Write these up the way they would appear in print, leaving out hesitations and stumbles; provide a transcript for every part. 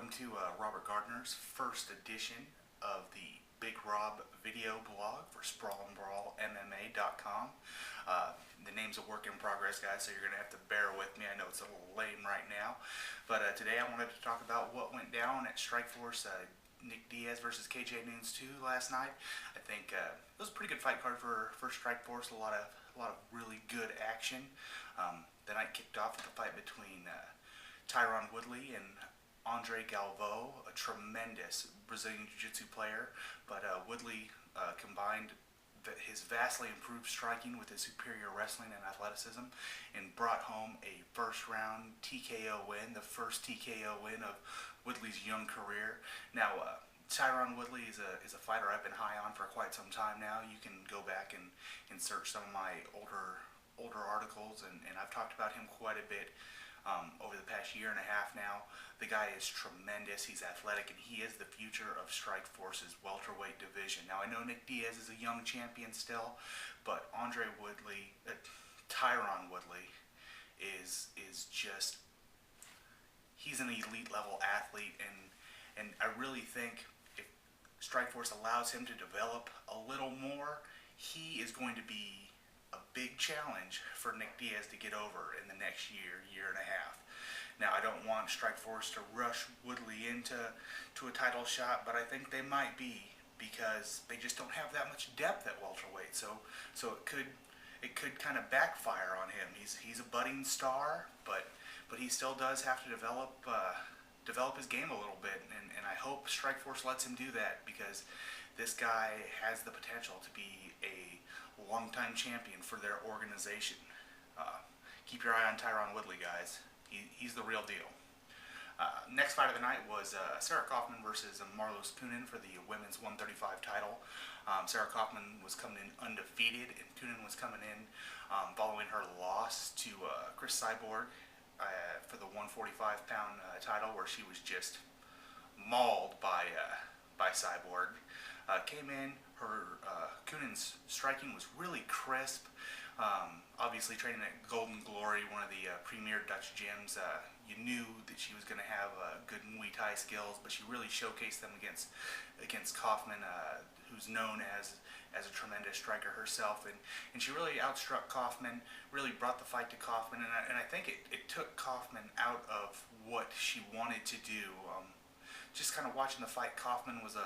welcome to Robert Gardner's first edition of the Big Rob video blog for SprawlandBrawlMMA.com. The name's a work in progress, guys, so you're going to have to bear with me. I know it's a little lame right now, but today I wanted to talk about what went down at Strikeforce Nick Diaz versus KJ Noons 2 last night. I think it was a pretty good fight card for Strikeforce. A lot of really good action. The night kicked off with a fight between Tyron Woodley and Andre Galvão, a tremendous Brazilian Jiu-Jitsu player, but Woodley combined his vastly improved striking with his superior wrestling and athleticism and brought home a first-round TKO win, the first TKO win of Woodley's young career. Now, Tyron Woodley is a fighter I've been high on for quite some time now. You can go back and search some of my older articles, and I've talked about him quite a bit over the past year and a half now. The guy is tremendous, he's athletic, and he is the future of Strikeforce's welterweight division. Now I know Nick Diaz is a young champion still, but Tyron Woodley is just, he's an elite level athlete, and I really think if Strikeforce allows him to develop a little more, he is going to be a big challenge for Nick Diaz to get over in the next year and a half. Now, I don't want Strikeforce to rush Woodley into a title shot, but I think they might be, because they just don't have that much depth at welterweight. So it could kind of backfire on him. He's a budding star, but he still does have to develop his game a little bit, and I hope Strikeforce lets him do that, because this guy has the potential to be a longtime champion for their organization. Keep your eye on Tyron Woodley, guys. He's the real deal. Next fight of the night was Sarah Kaufman versus Marlos Kunin for the women's 135 title. Sarah Kaufman was coming in undefeated, and Kunin was coming in following her loss to Chris Cyborg for the 145-pound title, where she was just mauled by Cyborg. Came in, Kunin's striking was really crisp. Obviously training at Golden Glory, one of the premier Dutch gyms, you knew that she was going to have good Muay Thai skills, but she really showcased them against Kaufman, who's known as a tremendous striker herself, and she really outstruck Kaufman, really brought the fight to Kaufman, and I think it took Kaufman out of what she wanted to do. Just kind of watching the fight, Kaufman was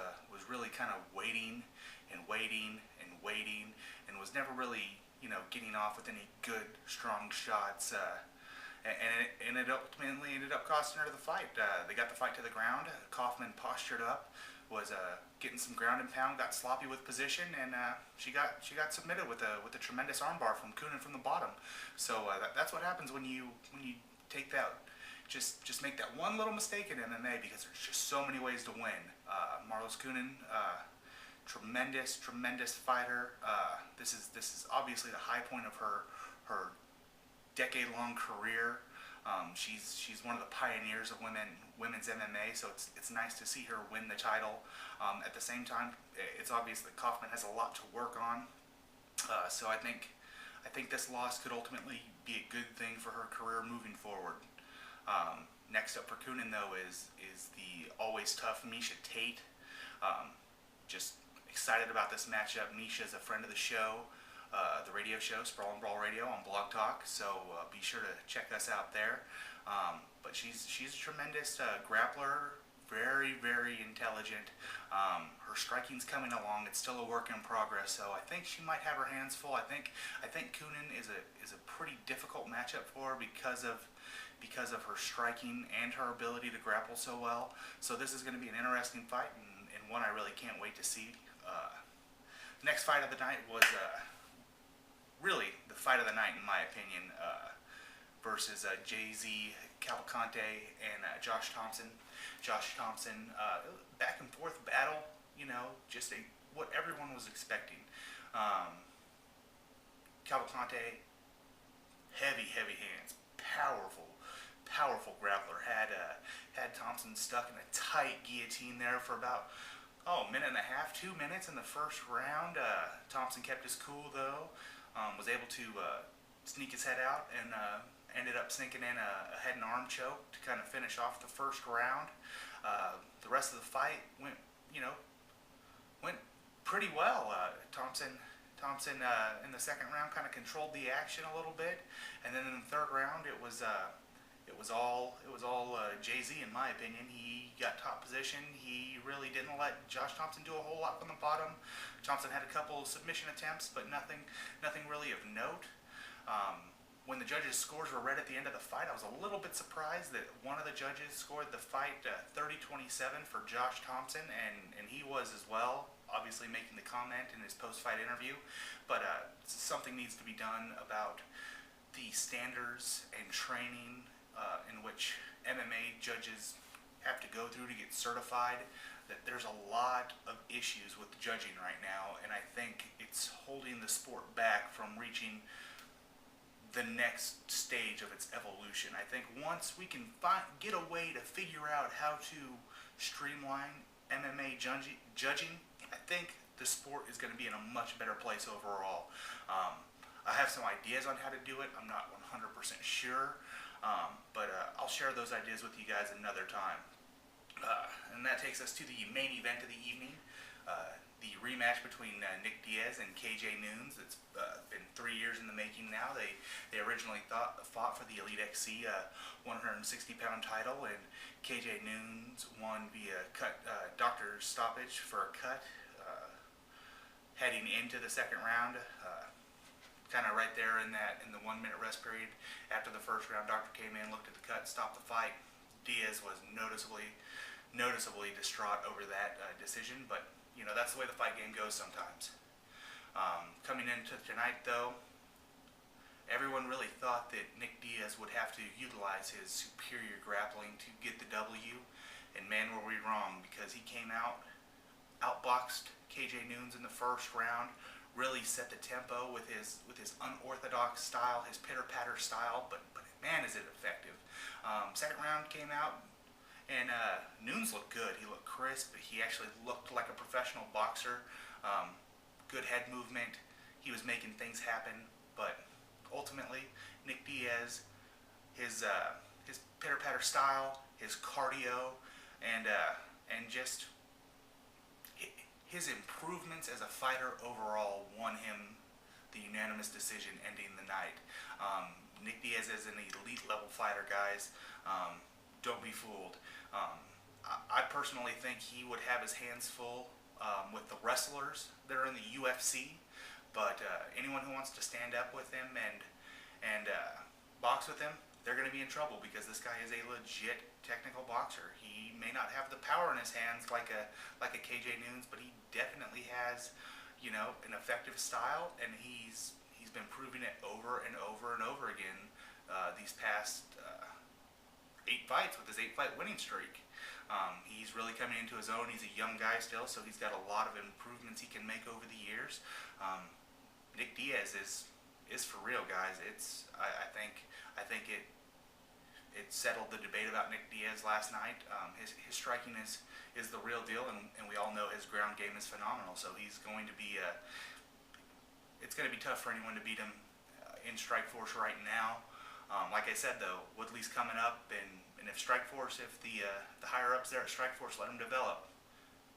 really kind of waiting, and was never really, getting off with any good, strong shots, and it ultimately ended up costing her the fight. They got the fight to the ground. Kaufman postured up, was getting some ground and pound, got sloppy with position, and she got submitted with a tremendous armbar from Kunin from the bottom. So that's what happens when you take that. Just make that one little mistake in MMA, because there's just so many ways to win. Marlos Kunin, tremendous fighter. This is obviously the high point of her decade-long career. She's one of the pioneers of women's MMA, so it's nice to see her win the title. At the same time, it's obvious that Kaufman has a lot to work on. So I think this loss could ultimately be a good thing for her career moving forward. Next up for Kunin, though, is the always tough Miesha Tate. Just excited about this matchup. Miesha's a friend of the show, the radio show, Sprawl and Brawl Radio on Blog Talk, so be sure to check us out there. But she's a tremendous grappler, very intelligent. Her striking's coming along. It's still a work in progress, so I think she might have her hands full. I think Kunin is a pretty difficult matchup for her because of her striking and her ability to grapple so well. So this is going to be an interesting fight, and one I really can't wait to see. Next fight of the night was really the fight of the night, in my opinion, versus Jay-Z Cavalcante and Josh Thompson. Josh Thompson, back and forth battle, just what everyone was expecting. Cavalcante, heavy hands, powerful grappler. Had Thompson stuck in a tight guillotine there for about a minute and a half, 2 minutes in the first round. Thompson kept his cool though, was able to sneak his head out ended up sinking in a head and arm choke to kind of finish off the first round. The rest of the fight went, you know, went pretty well. Thompson in the second round kind of controlled the action a little bit, and then in the third round it was all Jay-Z in my opinion. He got top position. He really didn't let Josh Thompson do a whole lot from the bottom. Thompson had a couple submission attempts, but nothing really of note. When the judges' scores were read at the end of the fight, I was a little bit surprised that one of the judges scored the fight 30-27 for Josh Thompson, and he was as well, obviously making the comment in his post-fight interview. But something needs to be done about the standards and training in which MMA judges have to go through to get certified. That there's a lot of issues with judging right now, and I think it's holding the sport back from reaching the next stage of its evolution. I think once we can get a way to figure out how to streamline MMA judging, I think the sport is going to be in a much better place overall. I have some ideas on how to do it. I'm not 100% sure, but I'll share those ideas with you guys another time. And that takes us to the main event of the evening. The rematch between Nick Diaz and KJ Noons. It's been 3 years in the making now. They originally fought for the Elite XC 160-pound title, and KJ Noons won via doctor's stoppage for a cut heading into the second round. Kind of right there in the 1 minute rest period after the first round, doctor came in, looked at the cut, stopped the fight. Diaz was noticeably distraught over that decision, but you know, that's the way the fight game goes sometimes. Coming into tonight, though, everyone really thought that Nick Diaz would have to utilize his superior grappling to get the W, and man, were we wrong, because he came outboxed KJ Noons in the first round, really set the tempo with his unorthodox style, his pitter-patter style, but man, is it effective. Second round came out, and Noons looked good. He looked crisp. He actually looked like a professional boxer. Good head movement. He was making things happen. But ultimately, Nick Diaz, his pitter-patter style, his cardio, and just his improvements as a fighter overall won him the unanimous decision, ending the night. Nick Diaz is an elite level fighter, guys. Don't be fooled. I personally think he would have his hands full with the wrestlers that are in the UFC, but anyone who wants to stand up with him and box with him, they're going to be in trouble, because this guy is a legit technical boxer. He may not have the power in his hands like a KJ Noons, but he definitely has, you know, an effective style, and he's been proving it over and over and over again these past 8 fights with his 8-fight winning streak. He's really coming into his own. He's a young guy still, so he's got a lot of improvements he can make over the years. Nick Diaz is for real, guys. I think it settled the debate about Nick Diaz last night. His striking is the real deal, and we all know his ground game is phenomenal. So he's going to be it's going to be tough for anyone to beat him in Strikeforce right now. Like I said, though, Woodley's coming up, and if Strikeforce, if the higher ups there at Strikeforce let him develop,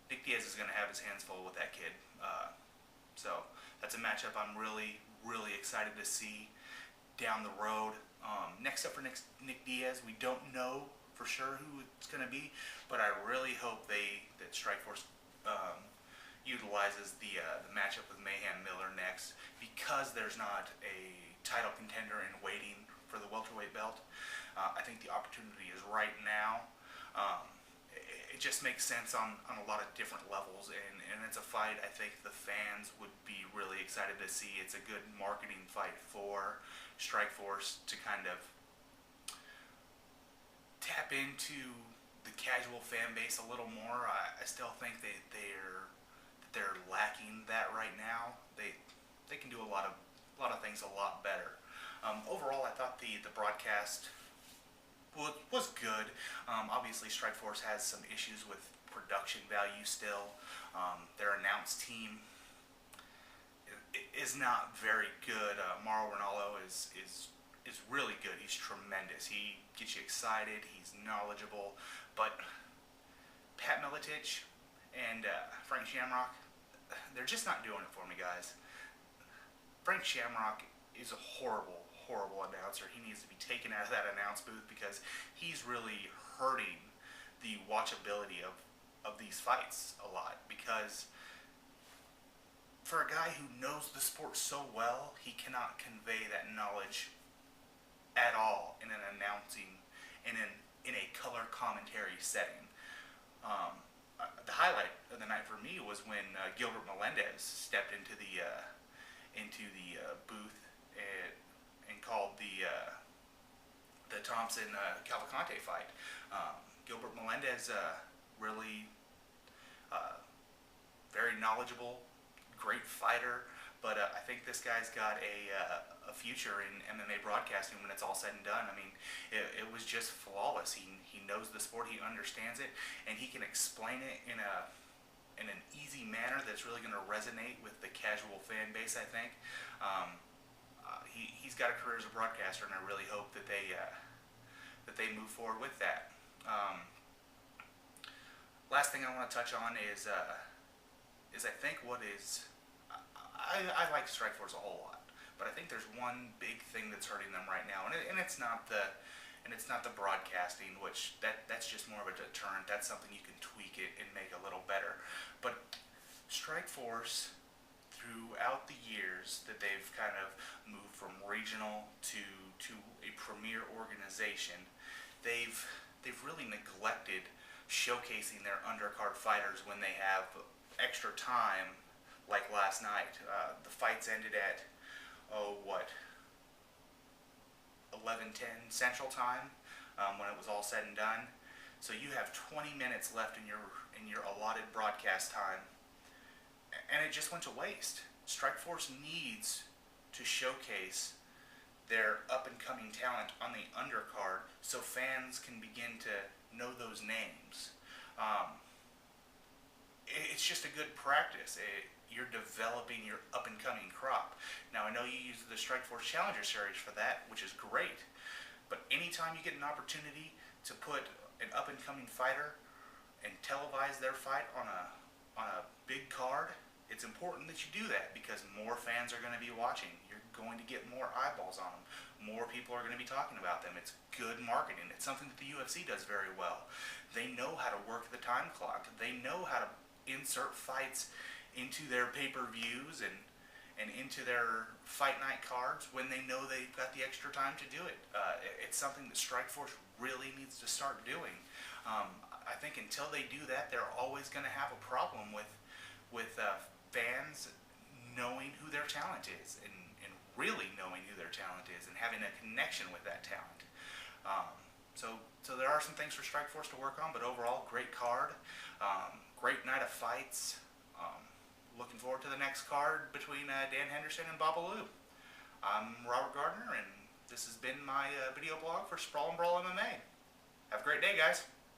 Nick Diaz is going to have his hands full with that kid. So that's a matchup I'm really excited to see down the road. Next up for Nick Diaz, we don't know for sure who it's going to be, but I really hope that Strikeforce utilizes the matchup with Mayhem Miller next, because there's not a title contender in waiting for the welterweight belt. I think the opportunity is right now. It just makes sense on a lot of different levels, and it's a fight I think the fans would be really excited to see. It's a good marketing fight for Strikeforce to kind of tap into the casual fan base a little more. I still think that they're lacking that right now. They can do a lot of things a lot better. Overall, I thought the broadcast was good. Obviously, Strikeforce has some issues with production value still. Their announced team is not very good. Mauro Ranallo is is really good. He's tremendous. He gets you excited. He's knowledgeable. But Pat Miletich and Frank Shamrock, they're just not doing it for me, guys. Frank Shamrock is a horrible, horrible announcer. He needs to be taken out of that announce booth because he's really hurting the watchability of these fights a lot. Because for a guy who knows the sport so well, he cannot convey that knowledge at all in an announcing, in a color commentary setting. The highlight of the night for me was when Gilbert Melendez stepped into the booth and called the Thompson Cavalcante fight. Gilbert Melendez really very knowledgeable, great fighter, but I think this guy's got a future in MMA broadcasting when it's all said and done. I mean, it was just flawless. He knows the sport, he understands it, and he can explain it in an easy manner that's really going to resonate with the casual fan base, I think. He's got a career as a broadcaster, and I really hope that they move forward with that. Last thing I want to touch on is I think I like Strikeforce a whole lot, but I think there's one big thing that's hurting them right now, and it's not the broadcasting, which that's just more of a deterrent. That's something you can tweak it and make a little better. But Strikeforce, throughout the years that they've kind of moved from regional to a premier organization, they've really neglected showcasing their undercard fighters when they have extra time, like last night. The fights ended at 11:10 Central Time when it was all said and done. So you have 20 minutes left in your allotted broadcast time, and it just went to waste. Strikeforce needs to showcase their up-and-coming talent on the undercard so fans can begin to know those names. It's just a good practice. You're developing your up-and-coming crop. Now, I know you use the Strikeforce Challenger Series for that, which is great, but anytime you get an opportunity to put an up-and-coming fighter and televise their fight on a big card, it's important that you do that because more fans are going to be watching. You're going to get more eyeballs on them. More people are going to be talking about them. It's good marketing. It's something that the UFC does very well. They know how to work the time clock. They know how to insert fights into their pay-per-views and into their fight night cards when they know they've got the extra time to do it. It's something that Strikeforce really needs to start doing. I think until they do that, they're always going to have a problem with fans knowing who their talent is and really knowing who their talent is and having a connection with that talent. So there are some things for Strikeforce to work on, but overall, great card, great night of fights. Looking forward to the next card between Dan Henderson and Babalu. I'm Robert Gardner, and this has been my video blog for Sprawl and Brawl MMA. Have a great day, guys.